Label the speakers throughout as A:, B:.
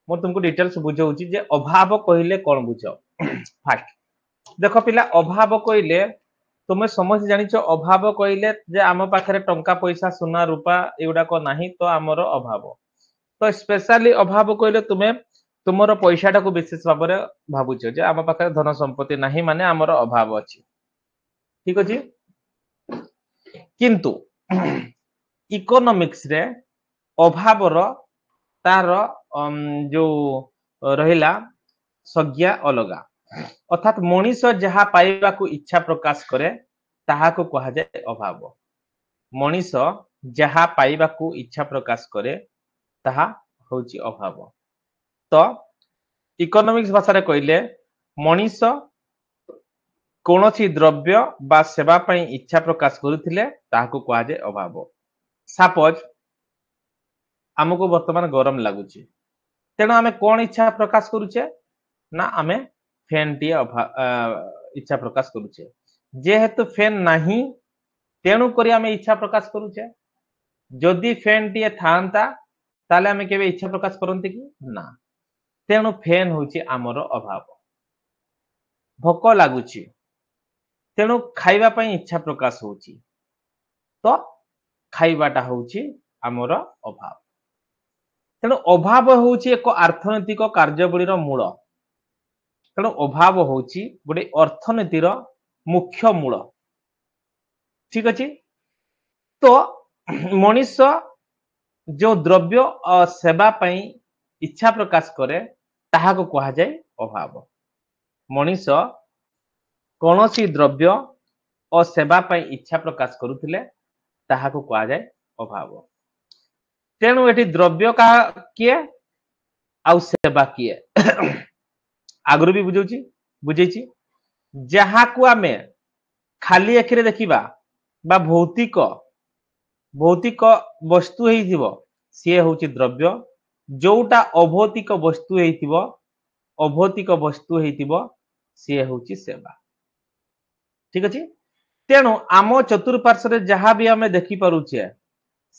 A: ମୁଁ तुमको डिटेल्स बुझाऊँ जे अभाव कहले कौन बुझ फास्ट देख पिला अभाव कहले तुम समझ जानिछ अभाव कहले जे आम पाखरे टंका पैसा सुना रूपा एगुडाक नाही तो आमर अभाव तो स्पेशली अभाव कहले तुमे तुमर पैसाटा को विशेष भाव में भावुछ जे आम पाखरे धन संपत्ति नाही माने आमर अभाव अछि ठीक अछि किंतु इकोनॉमिक्स रे अभावर तार जो रहिला संज्ञा अलगा अर्थात मनीष जहा पाइबा को इच्छा प्रकाश करे ताहा को कहा जाए अभाव मनीष जहा पाइबा को इच्छा प्रकाश करे ताहा होची अभाव तो इकोनॉमिक्स भाषा रे कहले मनीष कोनोसी द्रव्य बा सेवा पई इच्छा प्रकाश करुथिले ताहा को कहा जाए अभाव सपोज हमको वर्तमान गरम लागुची तेणु आमे कोन इच्छा प्रकाश करूचे ना आमे फैन टी इच्छा प्रकाश करूचे जेहेतु फैन नाही तेणु करी आमे इच्छा प्रकाश करूचे जदि फैन टी थांता ताले आमे केबे इच्छा प्रकाश करंती कि ना तेणु फैन होची आमर अभाव भोक लागुची तेणु खाइबा पई इच्छा प्रकाश होची तो खाइबाटा होची आमर अभाव तेणु अभाव होची एक अर्थनैतिक कार्यबळीर मूल तेणु अभाव होची गोटे अर्थनीतिर मुख्य मूल ठीक अछि तो मनीष जो द्रव्य और सेवा पई इच्छा प्रकाश करे ताहा को कहा जाए अभाव मनीष कोनोसी द्रव्य और सेवा पई इच्छा प्रकाश करुथिले ताहा को कहा जाए अभाव तेणु एटी द्रव्य का किए आउ सेवा किए आगुरी भी बुझौची बुझेची जहा को आमे खाली अखिरे देखिबा बा भौतिक भौतिक वस्तु हेइथिबो से होची द्रव्य जोटा अभौतिक वस्तु हेइथिबो से होची सेवा ठीक अछि तेणु आम चतुर्पार्श्व जहाँ भी आमे देखि पारुछे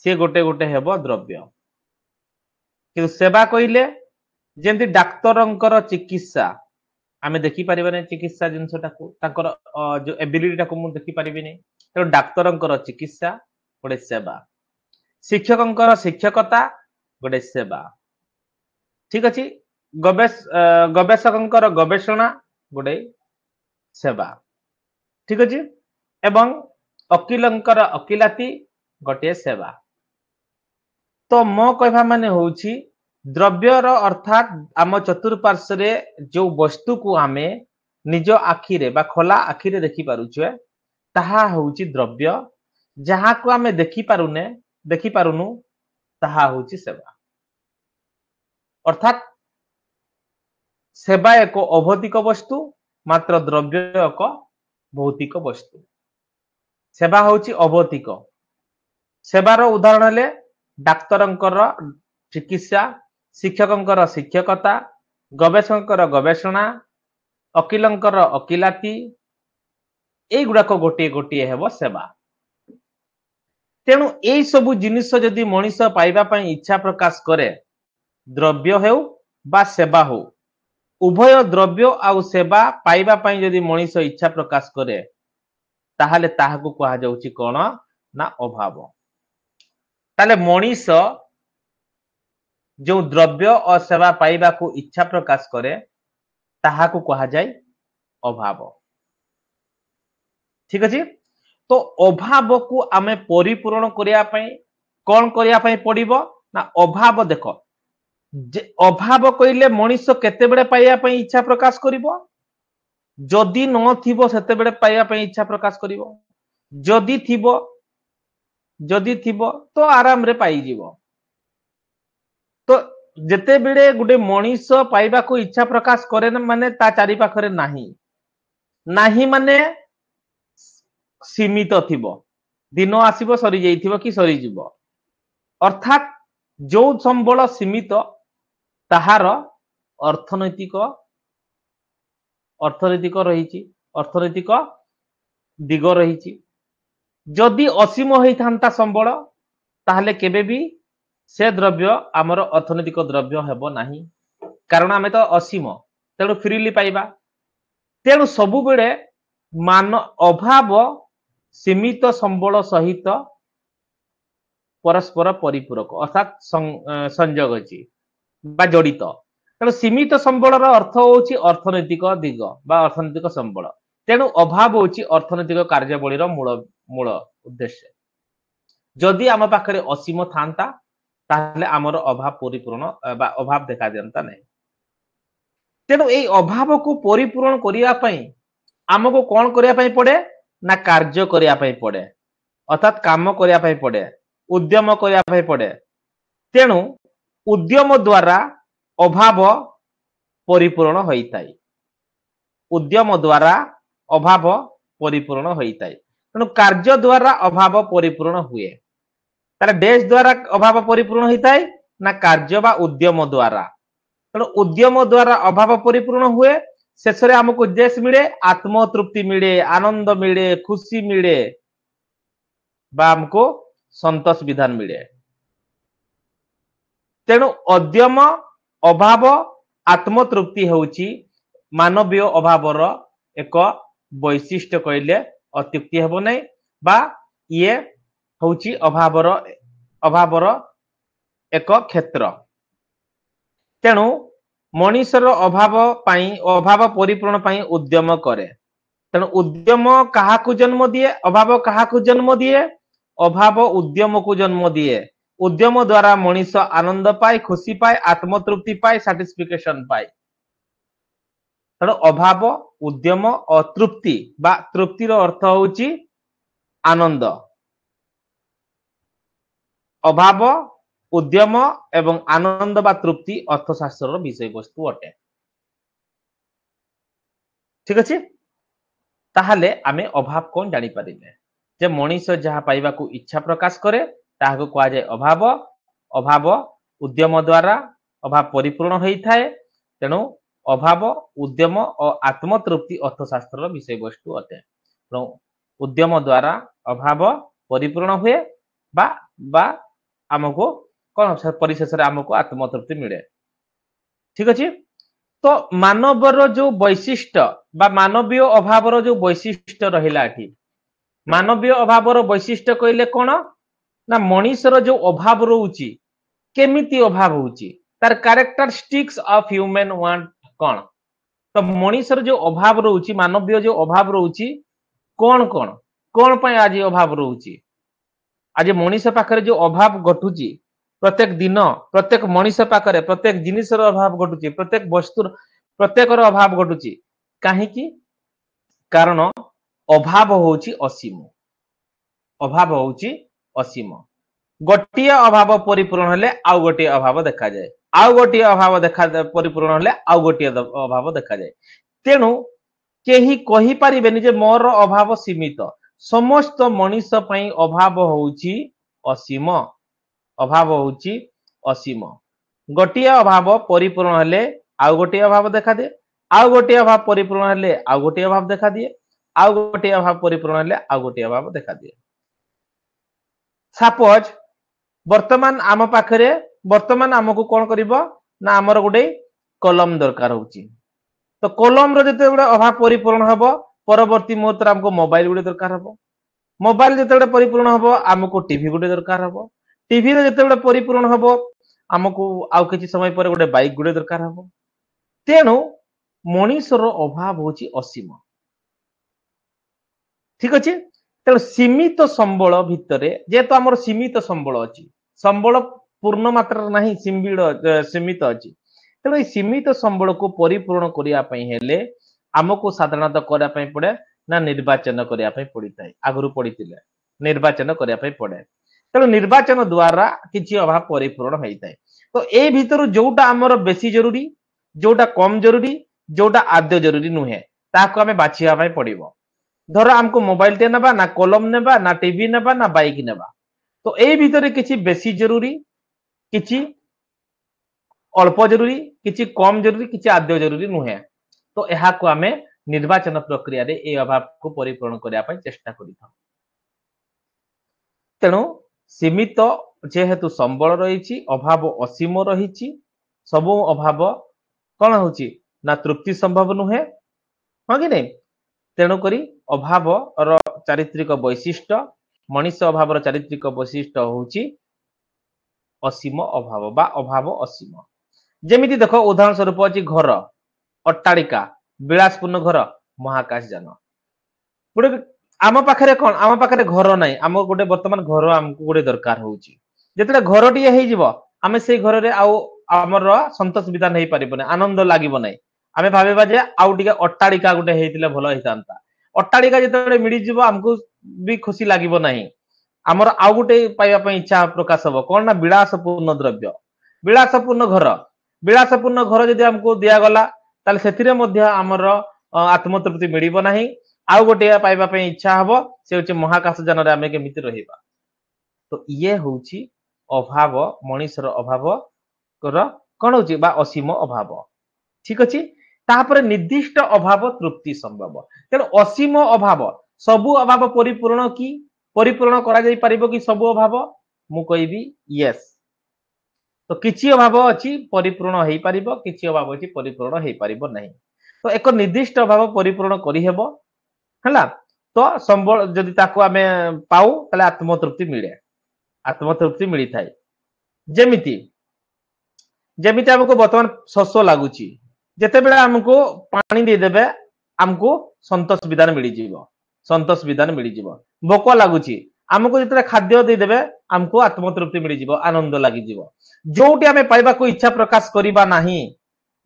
A: से गोटे गोटे हेबो द्रव्य कि सेवा कहले जेंति डाक्तरंकर चिकित्सा आमे देखि परिबने चिकित्सा जिंसटा को ताकर जो एबिलिटीटा को मु देखि परिबिनी तो डाक्तरंकर चिकित्सा गोटे सेवा शिक्षकंकर शिक्षकता गोटे सेवा ठीक अछि गवेषकंकर गवेषणा गोटे सेवा ठीक अछि एवं वकीलंकर अकिलाती गोटे सेवा तो मो कहबा माने होउची द्रव्यर अर्थात आम चतुर्पार्श्व जो वस्तु को आमे निज आखिरे बा खोला आखिरे देखि पारुछे ताहा होउची द्रव्य जहा को आमे देखि पारुनु ताहा होउची सेवा अर्थात सेवा एक अभौतिक वस्तु मात्र द्रव्य एक भौतिक वस्तु सेवा होउची अभौतिक सेवार उदाहरण ले डाक्तरंकर चिकित्सा शिक्षकंकर शिक्षकता गवेषकंकर गवेषणा वकीलंकर अकिलाती एई गुडाक गोटे गोटे हेबो सेवा तेणु एई सबु जिनिस जदि मनीष पाइबा पई इच्छा प्रकाश करे द्रव्य हेउ बा सेवा हो उभय द्रव्य आउ सेवा पाइबा पई जदि मनीष इच्छा प्रकाश करे ताहाले ताहाकू कहा जाउची कोन ना अभाव ताले मनीष जो द्रव्य और सेवा पाइबा को इच्छा प्रकाश करे ताहाकू कहा जाए अभाव ठीक अछि तो अभाव को आमे परिपूर्ण करिया पई कोन करिया पई पड़िबो ना अभाव देखो अभाव कहले मनीष केते बेले पाइया पई इच्छा प्रकाश करिवो जदि न थिबो सेते बेले पाइया पई इच्छा प्रकाश करिवो जदि थिबो तो आराम रे पाई जीवो तो जेते बेले गुटे मनीष पाइबा को इच्छा प्रकाश करे न माने ता चारि पाखरे नाही माने सीमित थिबो दिन आसीबो सरी जाइथिबो कि सरी जीवो अर्थात जो संबल सीमित ताहार अर्थनैतिक अर्थनैतिक दिग रही जदि असीम होइथांता संबल ताहले केबे भी से द्रव्य आमर अर्थनैतिक द्रव्य हेबो नाही कारण आमे तो असीम तेणु फ्रीली पाइबा तेणु सबु बेले मान अभाव सीमित संबल सहित परस्पर परिपूरक अर्थात संयोग अछि बा जड़ित तेणु सीमित संबलर अर्थ होची अर्थनैतिक दिग बा अर्थनैतिक संबल तेणु अभाव होची अर्थनैतिक कार्यबळीर मूल मूल उद्देश्य जदि आम पाखरे असीम थांता ताहले आमर अभाव परिपूर्ण बा अभाव देखा दियंता नहीं तेणु एई अभाव को परिपूर्ण करिया पई आमको कोन करिया पई पड़े ना कार्य करिया पई पड़े अर्थात काम करिया पई पड़े उद्यम करिया पई पड़े तेणु उद्यम द्वारा अभाव परिपूर्ण होइताई उद्यम द्वारा अभाव परिपूर्ण होइताई तेणु कार्य द्वारा अभाव परिपूर्ण हुए तार देश द्वारा अभाव परिपूर्ण होइताई ना कार्य बा उद्यम द्वारा तेणु उद्यम द्वारा अभाव परिपूर्ण हुए शेष में आमको देश मिले आत्मतृप्ति मिले आनंद मिले खुशी मिले बा हमको संतोष विधान मिले तेणु उद्यम अभाव आत्मतृप्ति होउची मानवीय अभावर एक वैशिष्ट्य कहले अत्युक्ति हेबो नै बा ये होउची अभावर एक क्षेत्र तेणु मनीषर अभाव परिपूर्ण पाई उद्यम करे तेणु उद्यम काहाकू जन्म दिए अभाव काहाकू जन्म दिए अभाव उद्यम को जन्म दिए उद्यम द्वारा मनीष आनंद पाए खुशी पाए आत्मतृप्ति पाए सैटिस्फिकेशन पाए तेणु अभाव उद्यम और तृप्ति बा तृप्तिर अर्थ होची आनंद अभाव उद्यम एवं आनंद बा तृप्ति अर्थशास्त्र विषय वस्तु अटे ठीक अच्छे ताहले आमे अभाव कौन जानी पारिले जे मनीष जहाँ पाइबा को इच्छा प्रकाश करे ताहाको कहा जाए अभाव अभाव उद्यम द्वारा अभाव परिपूर्ण होई थाए तेणु अभाव उद्यम और आत्मतृप्ति अर्थशास्त्र विषय वस्तु अटे तेणु उद्यम द्वारा अभाव परिपूर्ण हुए बा आमको कौन परिशेष आमको आत्मतृप्ति मिले ठीक अच्छे तो मानवर जो वैशिष्ट्य बा मानवीय अभावर जो वैशिष्ट्य रहिला एठी मानवीय अभावर वैशिष्ट्य कहले कौन ना मनीषर जो अभाव रोची केमिति अभाव होची तार कैरेक्टरिस्टिक्स ऑफ ह्यूमन वांट कौन तो मनीषर जो अभाव रोची मानवीय जो अभाव रोची कौन कौन कौन पाई आज अभाव रोची आज मनीष पाखरे जो अभाव घटुची प्रत्येक दिन प्रत्येक मनीष पाखरे प्रत्येक जिनिसर अभाव घटुची प्रत्येक वस्तुर प्रत्येकर अभाव घटुची काहेकि कारण अभाव होची असीम अभाव होची असीम गोटिए अभाव परिपूर्ण हेले आउ गोटिए अभाव देखा जाए आउ गोटिए अभाव देखा परिपूर्ण हेले आउ गोटिए अभाव देखा जाए तेणु केही कहि परिबेनी जे मोर अभाव सीमित समस्त मनीष पई अभाव होउची असीम अभाव होउची असीम गोटिए अभाव परिपूर्ण हेले आउ गोटिए अभाव देखा दे आउ गोटिए अभाव परिपूर्ण हेले आउ गोटिए अभाव देखा दिए आउ गोटिए अभाव परिपूर्ण हेले आउ गोटिए अभाव देखा दिए सपोज वर्तमान आम पाखरे वर्तमान आमको कौन करिबो ना हमर गोटे कलम दरकार होउची तो कलम रो जते गुडे अभाव परिपूर्ण हबो परवर्ती मुहूर्त हमको मोबाइल गुडे दरकार हबो मोबाइल जते गुडे परिपूर्ण हबो हमको टीवी गुडे दरकार हबो टीवी रो जते गुडे परिपूर्ण हबो हमको आउ किछि समय पर गोटे बाइक गुडे दरकार हबो तेणु मनीषर अभाव होची असीम ठीक अछि तेणु सीमित संबल भितरे जेतो हमर सीमित संबल अछि संबल पूर्ण मात्रा नहीं सीमित अछि तेणु सीमित संबल को परिपूर्ण करिया पई हेले हमको साधारणतः करिया पई पड़े ना निर्वाचन करिया पई पड़िताय आगरु पड़ितिले निर्वाचन करिया पई पड़े तेणु निर्वाचन द्वारा किछि अभाव परिपूर्ण होइताय तो ए भितरु जोटा हमर बेसी जरूरी जोटा कम जरूरी जोटा आद्य जरूरी नुहे ताको हमें बाछिया पई पड़िबो धर हमको मोबाइल टे नेबा ना कलम नेबा ना टीवी नेबा ना बाइक नेबा तो ए भितरे किछि बेसी जरूरी किछि अल्प जरूरी किछि कम जरूरी किछि आद्य जरूरी नुहे तो एहा को हमें निर्वाचन प्रक्रिया रे ए अभाव को परिपूर्ण करिया पई चेष्टा करिथां तेणु सीमित जेहेतु संबल रहिछि अभाव असीम रहिछि सबु अभाव कौन होची ना तृप्ति संभव नुहे हाँ कि नहीं तेणु करी अभाव रो चारित्रिक वैशिष्ट्य मनुष्य अभाव रो चारित्रिक वैशिष्ट्य होची असीम अभाव बा अभाव असीम जेमिति देखो उदाहरण स्वरूप अछि घर अट्टालिका विलासपूर्ण घर महाकाश जान गोटे आम पाखरे कौन आम पाखरे घर नाही आम गोटे वर्तमान घर आमको गोटे दरकार होची जेतले घरटीए हेई जिवो आमे सेई घर रे आउ हमर संतोष विधान हेई परिबने आनंद लागिबो नाही आमे भाबेबा जे आउ टिके अट्टालिका गोटे हेइतिले भलो हेइतांता अट्टालिका जेतले मिली जिवो हमको भी खुशी लागिबो नाही हमर आउ गोटे पाइबा पई इच्छा प्रकाश हबो कोन ना विलासपूर्ण द्रव्य विलासपूर्ण घर जदि हमको दिया गला ताले सेथिरे मध्ये हमर आत्मतृप्ति मिलिबो नाही आउ गोटे पाइबा पई इच्छा हबो से होची महाकाश जान रे आमे केमिति रहिबा तो ये होची अभाव मनुष्यर अभाव कर कौन होची बा असीम अभाव ठीक अछि तापर निर्दिष्ट अभाव तृप्ति संभव तेणु असीम अभाव सबु अभाव परिपूर्ण की परिपूर्ण करा जाई परिबो कि सबु अभाव मु कहबी यस तो किछि अभाव अछि परिपूर्ण हेई परिबो किछि अभाव अछि परिपूर्ण हेई परिबो नहीं तो एक निर्दिष्ट अभाव परिपूर्ण करि हेबो हला तो संबल जदि ताको आमे पाऊ तले आत्मतृप्ति मिली थाए जेमिति जेमिति हमको वर्तमान शोष लागुची जेते बेले हमको पानी दे देबे हमको संतोष विधान मिली जीवो भोक लागुची हमको जेते खाद्य दे देबे हमको आत्मतृप्ति मिली जीवो आनंद लागि जीवो जोटी हमें पाइबा को इच्छा प्रकाश करिबा नाही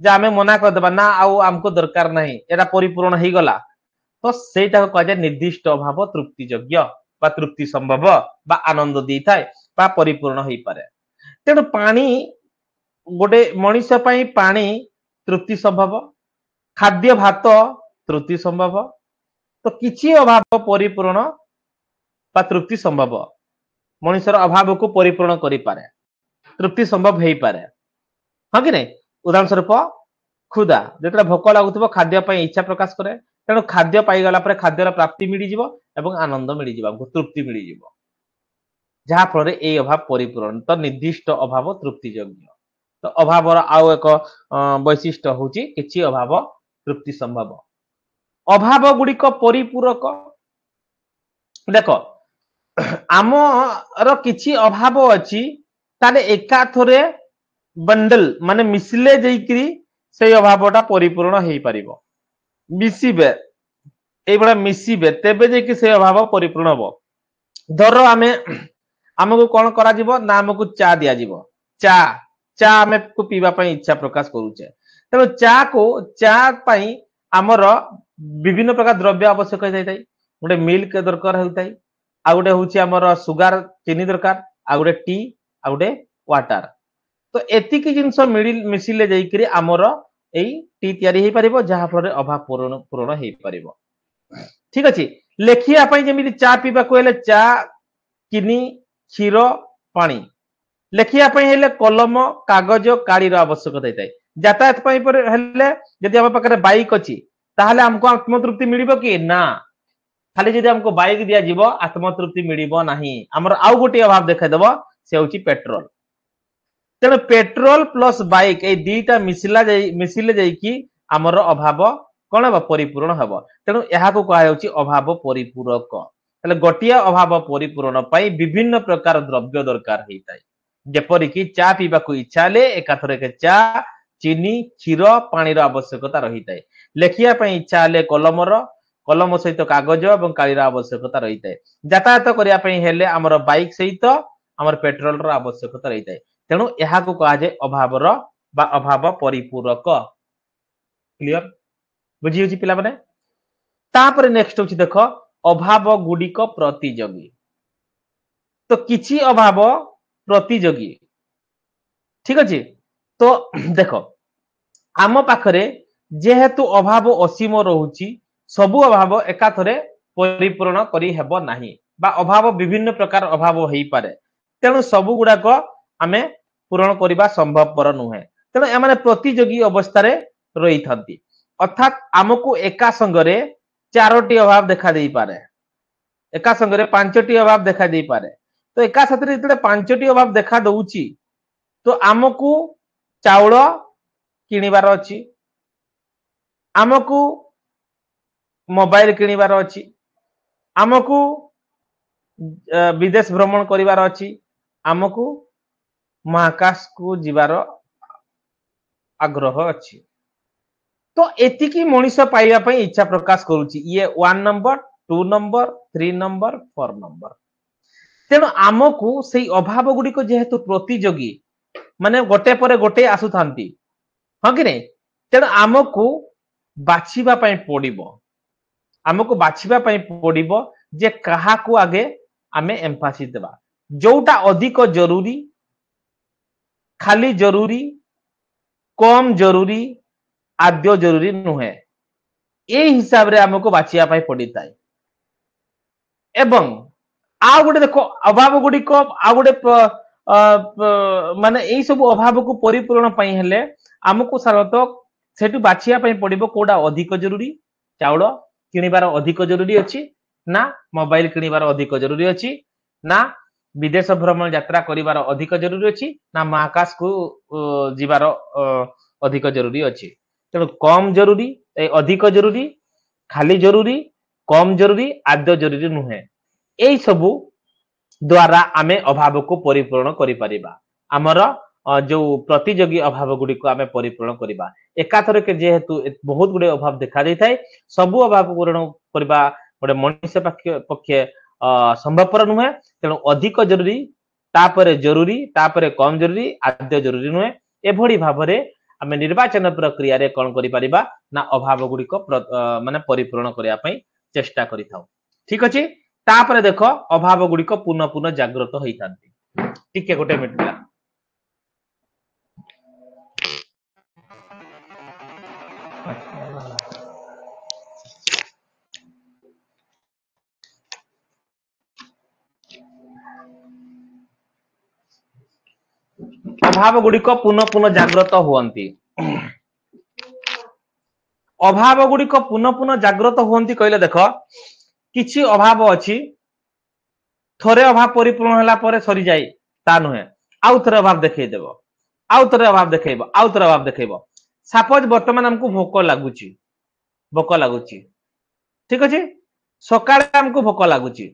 A: जे हमें मना कर देबा ना आउ हमको दरकार नाही एरा परिपूर्ण हेई गला तो सेटा को कहे निर्दिष्ट अभाव तृप्ति योग्य बा तृप्ति संभव बा आनंद दी थाए बा परिपूर्ण हेई पारे तेणु पानी गोटे मनुष्य पई पानी तृप्ति संभव खाद्य भात तृप्ति संभव तो किछि अभाव परिपूर्ण बा तृप्ति संभव मनुष्यर अभाव को परिपूर्ण करि पारे तृप्ति संभव हेई पारे हाँ कि नहीं उदाहरण स्वरूप खुदा जेतले भोक लागुथबो खाद्य पई इच्छा प्रकाश करे तेणु खाद्य पाई गला पर खाद्यर प्राप्ति मिली जीवो एवं आनंद मिली जीवो हमको तृप्ति मिली जीवो जहा फल रे ए अभाव परिपूर्ण तो निर्दिष्ट अभाव तृप्ति योग्य तो अभाव आउ एक वैशिष्ट्य होची किछि अभाव तृप्ति संभव अभाव गुड़िक परिपूरक देखो आमर किछि अभाव अछि ताले एकाथरे बंडल माने मिसले जैकरी से अभावटा परिपूर्ण हेई परिबो मिसिबे ए बडा मिसिबे तेबे जे कि से अभाव परिपूर्ण हो धरो आमे हमको कोन करा जीवो ना हमको चा दिया जीवो चा हमें को पीवा पई इच्छा प्रकाश करूचे तेनो चा पई हमर विभिन्न प्रकार द्रव्य आवश्यक होई थाई गोटे मिल्क दरकार होई थाई आ गोटे होची हमर सुगर चीनी दरकार आ गोटे टी आ गोटे वाटर तो एतिकी जिंस मिसिले जाइकरी हमर एई टी तयारी हेई परिबो जहा फल अभाव पूर्ण हेई परिबो ठीक अछि लेखिया पई जेमिति चा पीबा को हेले चा चीनी क्षीर पानी लेखिया पई हेले कलम कागज कालीर आवश्यकता होई थाए यातायात पई हेले यदि हम पाखरे बाइक अछि ताहले हमको आत्मतृप्ति मिलिबो कि ना खाली यदि हमको बाइक दिया जीवो आत्मतृप्ति मिलिबो नाही हमर आउ गोटे अभाव देखा देबो से होची पेट्रोल तेणु पेट्रोल प्लस बाइक ए दीटा मिसिले जाइकी हमर अभाव कौन हम परिपूर्ण हम तेणु यह कहुच्छी अभाव परिपूरक हेले गोटिया अभाव परिपूरण पाई विभिन्न प्रकार द्रव्य दरकार होता है जेपरिक चा पीवा को इच्छा ले एकाथर के चा चीनी क्षीर पानी आवश्यकता रही है लेखिया इच्छा ले कलम सहित कागज और कालीर आवश्यकता रही है यातायात करने आमर बाइक सहित आमर पेट्रोल आवश्यकता रही है तेणु यह कह जाए अभावर बा अभाव परिपूरक क्लियर बुझी पिला माने तापर नेक्स्ट होची देख अभाव गुड़िक प्रतियोगी तो किछि अभाव प्रतियोगी ठीक अछि तो देख आम पाखरे जेहेतु अभाव असीम रहुची सबु अभाव एकाथरे परिपूर्ण करी हेबो नाही बा अभाव विभिन्न प्रकार अभाव हेई पारे तेणु सबु गुडाक आमे पूरण करिबा संभवपर नुहे तेणु एमाने प्रतियोगी अवस्था रे रही थांती अर्थात आमको एका संगरे चारोटी अभाव देखा दे पारे एका संगरे पांचटी अभाव देखा दे पारे तो एका साथरे जतले पांचटी अभाव देखा दउची तो आमको चाउल किणिबार अछि आमको मोबाइल किणिबार अछि आमको विदेश भ्रमण करिवार अछि आमको महाकाश को जीवार आग्रह अछि तो एतिकी मनीष पाइबा पई इच्छा प्रकाश करूची ये 1 नंबर 2 नंबर 3 नंबर 4 नंबर तेणु आमको सेई अभाव गुडी को जेहेतु प्रतियोगी माने गोटे परे गोटे आसुथांती हां कि नहीं तेणु आमको बाछिबा पई पड़िबो आमको बाछिबा पई पड़िबो जे कहा को आगे आमे एम्फासिस देबा जोटा अधिक जरूरी खाली जरूरी कम जरूरी आद्य जरूरी नुहे ए हिसाब रे हमको बाछिया पाई पड़िताय एवं आ गुटे देखो अभाव गुडी को आ गुटे माने एई सब अभाव को परिपूर्ण पई हेले हमको सारत सेटु बाछिया पई पड़िबो कोडा अधिक जरूरी चाउଳ किनिबार अधिक जरूरी अछि ना मोबाइल किनिबार अधिक जरूरी अछि ना विदेश भ्रमण यात्रा करिबार अधिक जरूरी अछि ना महाकाश को जीवार अधिक जरूरी अछि तेणु कम जरूरी अधिक जरूरी खाली जरूरी कम जरूरी आद्य जरूरी नुहे एई सबु द्वारा आमे अभाव को परिपूर्ण करि परिबा हमर जो प्रतियोगी अभाव गुडी को आमे परिपूर्ण करिबा एकाथरे के जेहेतु बहुत गुडे अभाव देखा दै थाए सबु अभाव पूर्ण करबा गोटे मनुष्य पक्षे संभवपर नुहे तेणु अधिक जरूरी तापरे कम जरूरी आद्य जरूरी नुहे एभଳି भाबरे आमे निर्वाचन प्रक्रिया रे कोन करि परिबा ना अभाव गुडी को माने परिपूर्ण करिया पई चेष्टा करिथाउ ठीक अछि तापरे देखो अभाव गुडी को पुनः पुनः जागृत होइतांती टिके गोटे मिनिट अभाव गुडी को पुनः पुनः जागृत हुअंती अभाव गुडी को पुनः पुनः जागृत हुअंती कहले देखो किछि अभाव अछि थोरे अभाव परिपूर्ण होला परे सरी जाई ता नुहे आउ थोरे अभाव देखै देबो आउ थोरे अभाव देखैबो आउ थोरे अभाव देखैबो सपोज वर्तमान हमको भोक लागुची ठीक अछि सकाळे हमको भोक लागुची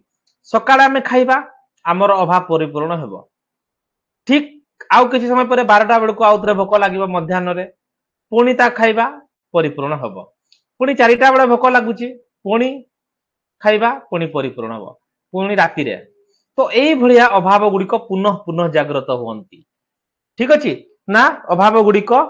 A: सकाळे हमें खाइबा हमर अभाव परिपूर्ण हेबो ठीक आउ किछि समय परे 12टा बेल को आउ थोरे भोक लागिबो मध्याह्न रे पुणी ता खाइबा परिपूर्ण हेबो पुणी 4टा बेले भोक लागुची पुणी खाइबा पुणी परिपूर्ण हेबो पुणी राति रे तो एई भलिया अभाव गुडी को पुनः पुनः जागृत होवंती ठीक अछि ना अभाव गुडी को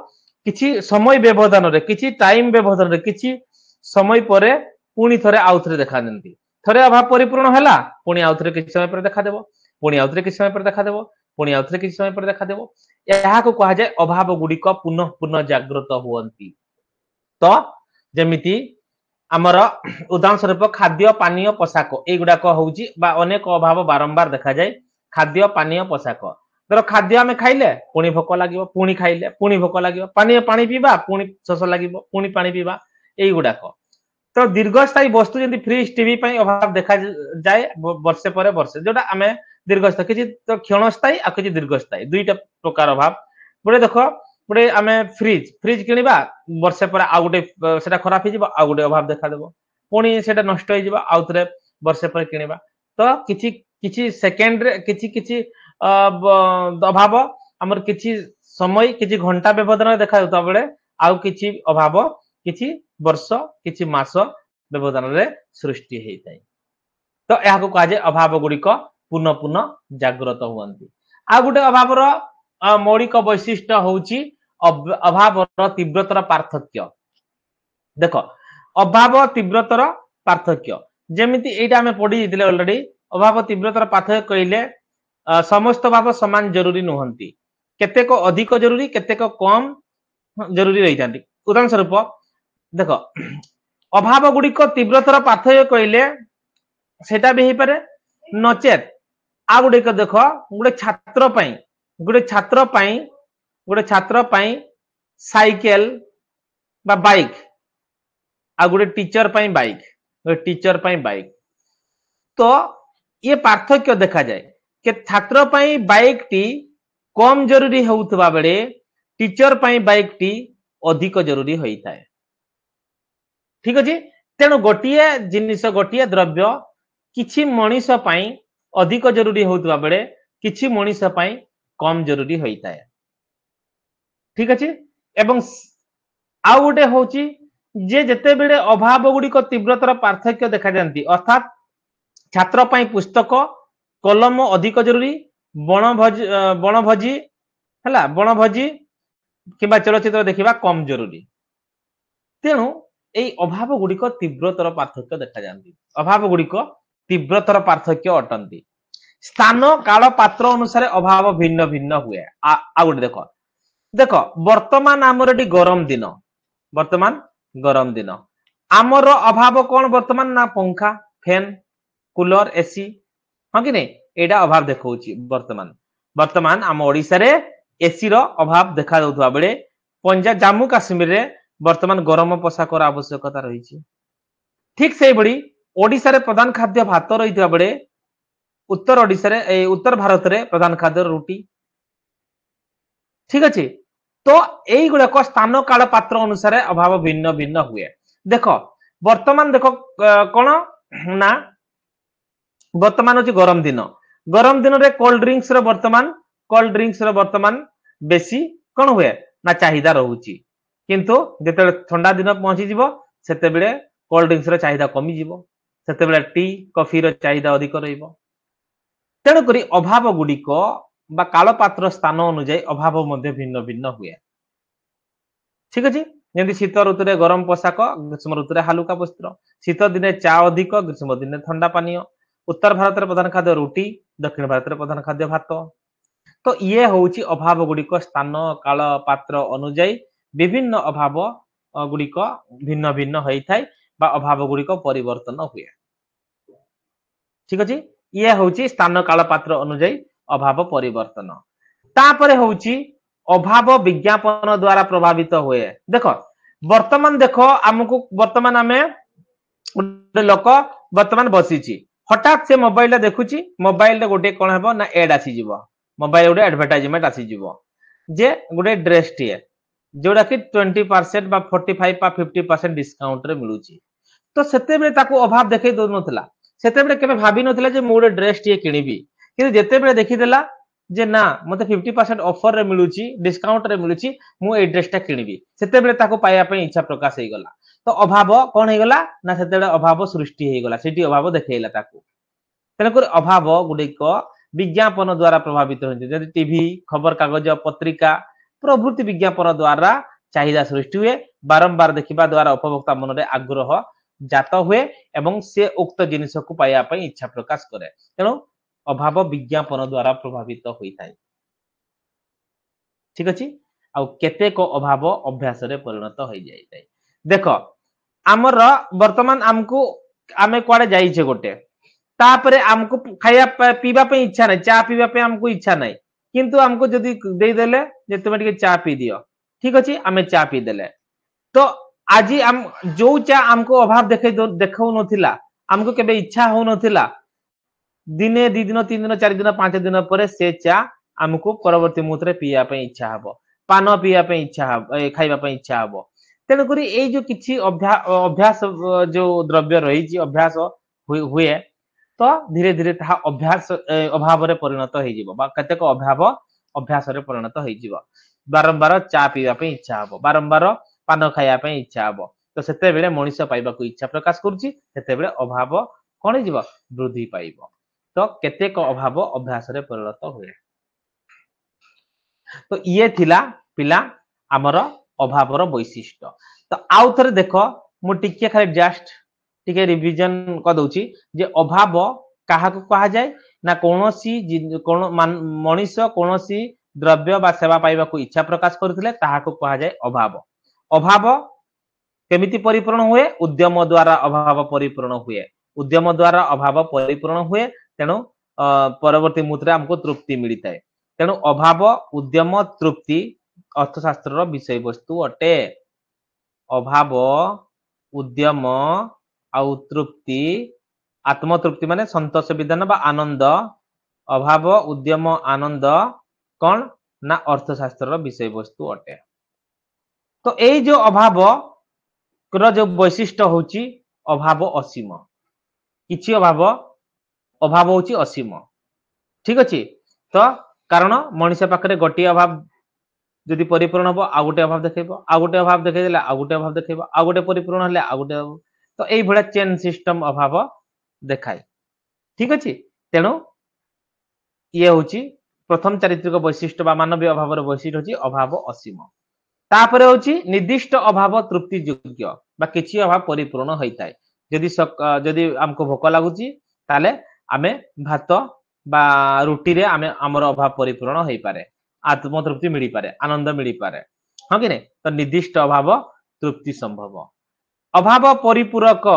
A: किछि समय व्यवधान रे किछि टाइम व्यवधान रे किछि समय परे पुणी थरे आउ थरे देखा देंती थरे अभाव परिपूर्ण हैला पुणी आउ थरे किछि समय परे देखा देबो पुणी आउ थरे किछि समय परे देखा देबो पुणी आउ थरे किछि समय परे देखा देबो एहा को कहा जाय अभाव गुडी को पुनः पुनः जागृत होवंती तो जेमिति आमर उदाहरण स्वरूप खाद्य पानीय पोशाक एगुडा होउची बा अनेक अभाव बारंबार देखा जाए खाद्य पानीय पोशाक धर खाद्य आमे खाइले पुणी भोक लागिबो पुणी खाइले पुणी भोक लागिबो पानी पीबा पुणी शोष लागिबो पुणी पानी पीबा एगुडा तो दीर्घस्थायी वस्तु जंती फ्रिज टीवी पई अभाव देखा जाए वर्षे परे वर्षे जोटा आमे दीर्घस्थायी किछि तो क्षणस्थायी आ किछि दीर्घस्थायी दुईटा प्रकार अभाव बोले देखो गोटे आमे फ्रिज किनिबा वर्षे पर आ गोटे सेटा खराब हो आ गोटे अभाव देखा देबो पुणी सेटा नष्ट हो जिबा आउ थरे वर्षे पर किनिबा तो किछि किछि सेकेंड रे किछि किछि अभाव हमर किछि समय किछि घंटा व्यवधान देखा जाता बेले आउ किछि अभाव किछि वर्ष किछि मास व्यवधान रे सृष्टि हेइताय तो एहा को कहा जाय अभाव गुडी को पुनः पुनः जागृत हुअंती आ गोटे अभाव रो मौलिक वैशिष्ट्य होउची अभाव तीव्रतर पार्थक्य देखो अभाव तीव्रतर पार्थक्य जेमिति एटा हमें पढ़ी दिले ऑलरेडी अभाव तीव्रतर पार्थक्य कहले समस्त भाव समान जरूरी नहंती केतेक अधिक जरूरी केतेक कम जरूरी रही जांती उदाहरण स्वरूप देखो अभाव गुडी को तीव्रतर पार्थक्य कहले सेटा भी हे पारे नचेत आ गुडी को देखो गुडे छात्र पाई साइकेल बा बाइक आ गुडे टीचर पाई बाइक तो ये पार्थक्य देखा जाए कि छात्र पाई बाइक टी कम जरूरी होउतबा बेले टीचर पाई बाइक टी अधिक जरूरी होता है। ठीक अच्छे तेणु गोटे जिनिस गोटे द्रव्य किछि मनीष पई अधिक जरूरी होता बेले किछि मनीष पई कम जरूरी होता है। ठीक अच्छे एवं आउ गोटे होची जे जेते बेले अभाव गुडी को तीव्रतर पार्थक्य देखा जानती अर्थात छात्र पई पुस्तक कलम अधिक जरूरी बणभोजी हला बणभोजी किबा चलचित्र देखिबा कम जरूरी। तेणु एई अभाव गुडिक तीव्रतर पार्थक्य देखा जानती अभाव गुडिक तीव्रतर पार्थक्य अटंती। स्थान काल पात्र अनुसार अभाव भिन्न भिन्न हुए। आ गुडी देखो देखो वर्तमान आमर एटी गरम दिन वर्तमान गरम दिन आमर अभाव कौन वर्तमान ना पंखा फैन कूलर एसी हाँ कि नहीं एटा अभाव देखौची वर्तमान वर्तमान आम ओडिसा रे एसी रो अभाव देखा जाउथबा बेले पंजाब जम्मू काश्मीर रे वर्तमान गरम पोशाकर आवश्यकता रही। ठीक से बड़ी ओडिसा रे प्रधान खाद्य भात रही बेले उत्तर ओडिसा रे उत्तर भारत रे प्रधान खाद्य रुटी। ठीक अच्छे तो यही गुड़ाक स्थान काल पात्र अनुसार अभाव भिन्न भिन्न हुए। देख वर्तमान देख कौन ना वर्तमान होची गरम दिन रे कोल्ड ड्रिंक्स रो वर्तमान बेसी कौन हुए ना चाहिदा रहूची किंतु जेते ठंडा दिन पहुंची जीवो सेते बेले कोल्ड ड्रिंक्स रो चाहिदा कमी जीवो सेते बेले टी कॉफी रो चाहिदा अधिक रहिबो। तेणु करी अभाव गुड़िक बा काल पात्र स्थान अनुଯାୟୀ अभाव मध्य भिन्न भिन्न हुए। ठीक अच्छे जमी शीत ऋतु रे गरम पोशाक ग्रीष्म ऋतु रे हालुका वस्त्र शीत दिने चा अधिक ग्रीष्म दिने ठंडा पानीय उत्तर भारत रे प्रधान खाद्य रुटी दक्षिण भारत रे प्रधान खाद्य भात। तो ये होउची अभाव गुड़िक स्थान काल पात्र अनुଯାୟୀ विभिन्न अभाव गुड़िक भिन्न भिन्न होइथाय बा अभाव गुड़िक परिवर्तन हुए। ठीक अच्छे ये होउची स्थान काल पात्र अनुଯାୟୀ अभाव परिवर्तन। तापरे होउची अभाव विज्ञापन द्वारा प्रभावित हुए। देखो वर्तमान देखो हमको वर्तमान आमे गोटे लोक वर्तमान बसीची हठात से मोबाइल देखुची मोबाइल गोटे कौन हेबो ना एड आसी जीवो मोबाइल गोटे एडवर्टाइजमेंट आसी जीवो जे गोटे ड्रेस टीए जोड़ा कि 20% बा 45 बा 50% डिस्काउंट रे मिलुची। तो सेते बेले ताको अभाव देखै दो नथला सेते बेले केबे भाबी नथला जे मोडे ड्रेस टीए किनिबी कि जेते बेले देखि देला जे ना मते 50% ऑफर रे मिलुची डिस्काउंट रे मिलुची मु ए ड्रेस टा किनिबी सेते बेले ताको पाया पे इच्छा प्रकाश हे गला। तो अभाव कौन हे गला ना सेते बेले अभाव सृष्टि हे गला सेठी अभाव देखैला ताको। तेन कर अभाव गुड़िक विज्ञापन द्वारा प्रभावित होती जैसे टीवी खबर कागज पत्रिका प्रभृति विज्ञापन द्वारा चाहिदा सृष्टि हुए बारंबार देखिबा द्वारा उपभोक्ता मन रे आग्रह जात हुए एवं से उक्त जिनिस को पाया पे इच्छा प्रकाश करे। तेणु अभाव विज्ञापन द्वारा प्रभावित होता है। ठीक अच्छे आउ केतेक अभाव अभ्यास रे परिणत हो जाए। देख आमर वर्तमान आमको आमे कुआडे जाइछे गोटे तापरे हमको खाया पीवा पे इच्छा नहीं चा पीवा पे हमको इच्छा नहीं किंतु हमको जदी दे देले जे तुम टिके चा पी दियो ठीक अच्छे आमे चा पी देले तो आज हम जो चा हमको अभाव देखौ नथिला हमको केबे इच्छा हो नथिला दिने 2 दिन 3 दिन 4 दिन 5 दिन पर से चा हमको परवर्ती मुहूर्त पीया पे इच्छा हबो पान पीया पे इच्छा हबो खाइबा पे इच्छा हबो। तेन करी ए जो किछि अभ्यास जो द्रव्य रही अभ्यास हुए तो धीरे धीरे ता अभ्यास अभाव रे परिणत हो जिवो बा कतेक अभाव अभ्यास रे परिणत हो जिवो बारंबार चा पीवा पे इच्छा हबो बारंबार पान खाइबा पे इच्छा हबो। तो सेते बेले मनुष्य पाइबा को इच्छा प्रकाश करूची सेते बेले अभाव कोन हो जिवो वृद्धि पाइबो। तो केतेक अभाव अभ्यास रे परिणत हुए। तो ये थिला पिला हमर अभाव रो वैशिष्ट्य। तो आउ थरे देखो मु टिके खाली जस्ट टिके रिवीजन क दउची जे अभाव काहा को कहा जाय ना कोनोसी मनुष्य कोनोसी द्रव्य बा सेवा पाइबा को इच्छा प्रकाश करथिले ताहा को कहा जाय अभाव। अभाव केमिति परिपूर्ण हुए उद्यम द्वारा अभाव परिपूर्ण हुए उद्यम द्वारा अभाव परिपूर्ण हुए तेणु परवर्ती मुद्रा हमको तृप्ति मिलता है। तेणु अभाव उद्यम तृप्ति अर्थशास्त्र विषय वस्तु अटे। अभाव उद्यम आउ तृप्ति आत्मतृप्ति माने संतोष विधान बा आनंद अभाव उद्यम आनंद कौन ना अर्थशास्त्र विषय वस्तु अटे। तो एई जो अभाव ର जो वैशिष्ट्य होची अभाव असीम किछि अभाव होची असीम ठीक अछि तो कारण मनुष्य पाखरे गोटी अभाव जदि परिपूर्ण हो आ गोटे अभाव देखैबो आ गोटे अभाव देखै देला आ गोटे अभाव देखैबो आ गोटे परिपूर्ण हले आ गोटे तो एई भला चेन सिस्टम अभाव देखाय ठीक अछि तेनु ये होची प्रथम चारित्रिक वैशिष्ट्य बा मानवीय अभावर वैशिष्ट्य होची अभाव असीम तापरे होची निर्दिष्ट अभाव तृप्ति योग्य बा किछि अभाव परिपूर्ण होइताय जदि जदि हमको भोक लागुची ताले आमे भात बा रुटी रे आमे हमर अभाव परिपूर्ण होई पारे आत्मतृप्ति मिली पारे आनंद मिली पारे हां कि नै तो निर्दिष्ट अभाव तृप्ति संभव अभाव परिपूरक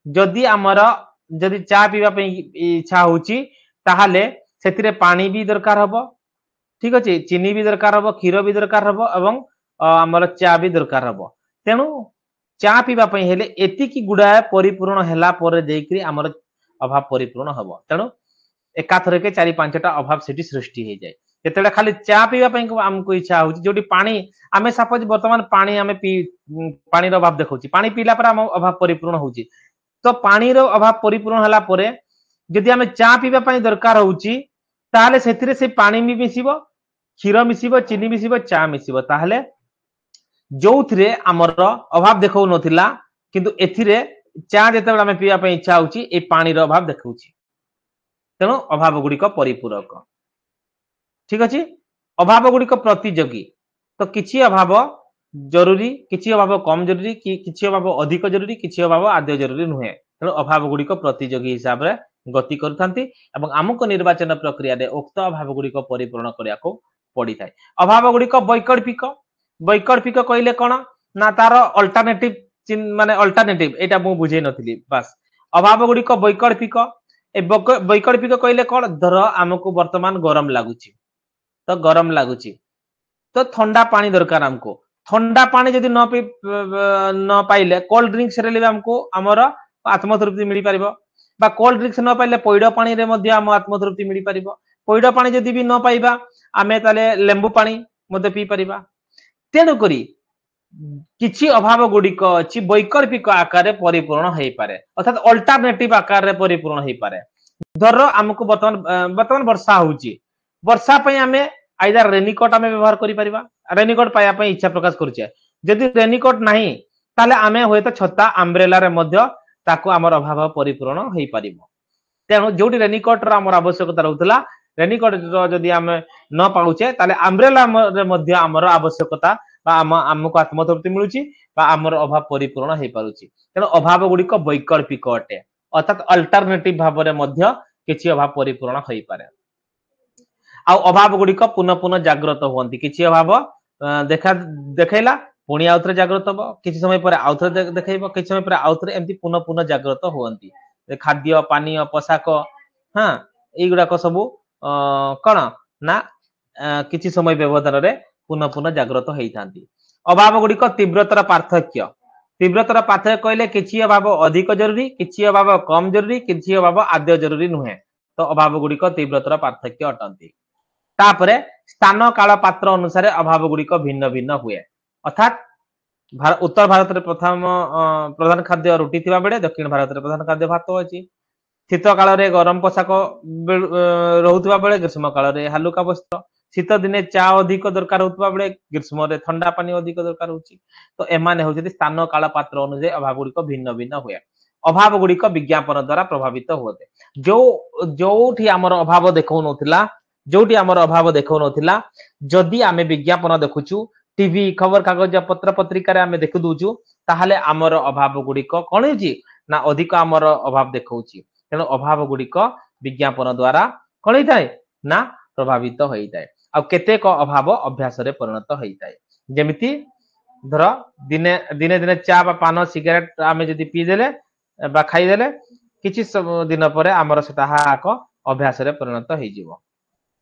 A: जदि हमर जदि चा पीवा पे इच्छा होची ताहाले सेतिरे पानी भी दरकार हबो ठीक अछि चीनी भी दरकार हबो क्षीर भी दरकार हबो एवं हमर चा भी दरकार हबो तेनु चा पीवा पे हेले एति की गुडा परिपूर्ण हैला परे देकरी हमर अभाव परिपूर्ण हबो तेनु एकाथरे के 4-5टा अभाव सेठी सृष्टि हे जाय जेतेला खाली चा पीवा पे हमको इच्छा होची जोटी पानी आमे सपोज वर्तमान पानी आमे पानी रो अभाव देखौची पानी पीला पर हम अभाव परिपूर्ण होची तो पानी रो अभाव परिपूर्ण हला परे जदि आमे चा पीवा पे दरकार होची ताले सेथिरे से पानी भी मिसिबो क्षीर मिसिबो चीनी मिसिबो चा मिसिबो ताहले जोउथरे हमर अभाव देखौ नथिला किंतु एथिरे चा जेतेबेला आमे पीवा पे इच्छा होची ए पानी रो अभाव देखौची तेनु अभाव गुडी को परिपूरक ठीक अछि अभाव गुडी को प्रतियोगी तो किछि अभाव जरूरी किछि अभाव कम जरूरी कि किछि अभाव अधिक जरूरी किछि अभाव आद्य जरूरी नुहे तेनु अभाव गुडी को प्रतियोगी हिसाब रे गति करथांती एवं हमको निर्वाचन प्रक्रिया रे उक्त अभाव गुडी को परिपूर्ण करिया को पड़ी थाए अभाव गुडी को वैकल्पिक कहले कोन ना तार अल्टरनेटिव माने अल्टरनेटिव एटा मु बुझे नथिली बस अभाव गुडी को वैकल्पिक ए वैकल्पिक कहले कोन धर हमको वर्तमान गरम लागुची तो गरम लागुची तो ठंडा पानी दरकार हमको ठंडा पानी जदि न पाइले कोल्ड ड्रिंक्स रे हमको हमर आत्मतृप्ति मिली परिबो बा कोल्ड ड्रिंक्स न पाइले पैडो पानी रे मध्ये हम आत्मतृप्ति मिली परिबो पैडो पानी जदि भी न पाइबा आमे ताले लेंबू पानी मध्ये पी परिबा तेनु करी किछि अभाव गुडी को अछि वैकल्पिक आकार रे परिपूर्ण हेई पारे अर्थात अल्टरनेटिव आकार रे परिपूर्ण हेई पारे धर हमको वर्तमान वर्षा होउची वर्षा पय हमें आइदर रेनिकोट हमें व्यवहार करि परिबा रेनिकोट पाया पय इच्छा प्रकाश करूचे जदि रेनिकोट नाही ताले हमें होय तो छता अम्ब्रेला रे मध्ये ताको हमर अभाव परिपूर्ण हेई परिबो तेनु जोटी रेनिकोट रा हमर आवश्यकता रहउतला रेनिकोट जदि हमें न पाउचे ताले अम्ब्रेला रे मध्ये हमर आवश्यकता बा हमको आत्मतृप्ति मिलुची बा हमर अभाव परिपूर्ण हेई पारुची तेनु अभाव गुडी को वैकल्पिक अटे अर्थात अल्टरनेटिव भाव रे मध्ये किछि अभाव परिपूर्ण हेई पारे आ अभाव गुडी को पुनः पुनः जागृत होंती किछि अभाव देखैला पुणी आउथरे जागृत हो किछि समय पर आउथरे देखैबो किछि समय पर आउथरे एम्ति पुनः पुनः जागृत होंती खाद्य पानीय पोशाक हां एई गुडा को सब कोन ना किछि समय व्यवधान रे पुनः पुनः जागृत होई थांती अभाव गुडी को तीव्रतर पार्थक्य कहले किछि अभाव अधिक जरूरी किछि अभाव कम जरूरी किछि अभाव आद्य जरूरी नुहे तो अभाव गुडी को तीव्रतर पार्थक्य अटंती तापरे स्थान काल पात्र अनुसार अभाव गुडी को भिन्न भिन्न हुए अर्थात उत्तर भारत रे प्रधान खाद्य रुटी थिबा बेले दक्षिण भारत रे प्रधान खाद्य भात अछि शीत काल रे गरम पोशाक रहउतबा बेले ग्रीष्म काल रे हलुका वस्त्र शीत दिने चा अधिक दरकार होतबा बेले ग्रीष्म रे ठंडा पानी अधिक दरकार होची तो एमाने होची स्थान काल पात्र अनुसार अभाव गुडी को भिन्न भिन्न हुए अभाव गुडी को विज्ञापन द्वारा प्रभावित होते जोठी हमर अभाव देखौ नथिला जोटी हमर अभाव देखौ नथिला जदि आमे विज्ञापन देखुछु टीवी खबर कागज पत्र पत्रिका रे आमे देखु दोछु ताहाले हमर अभाव गुडी को कोन होची ना अधिक हमर अभाव देखौची तेनो अभाव गुडी को विज्ञापन द्वारा कोन होइताय ना प्रभावित होइताय आ केते को अभाव अभ्यास रे परिणत होइताय जेमिति धर दिने दिने चा बा पान सिगरेट आमे जदि पी देले बा खाई देले किछि दिन परे हमर सेताहा को अभ्यास रे परिणत होई जिवो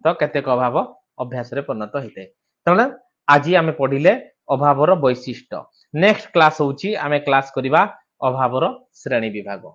A: तो केते को अभाव अभ्यास रे परिणत होइते तने आज आमे पढिले अभावर वैशिष्ट्य नेक्स्ट क्लास होची आमे क्लास करिबा अभावर श्रेणी विभाग।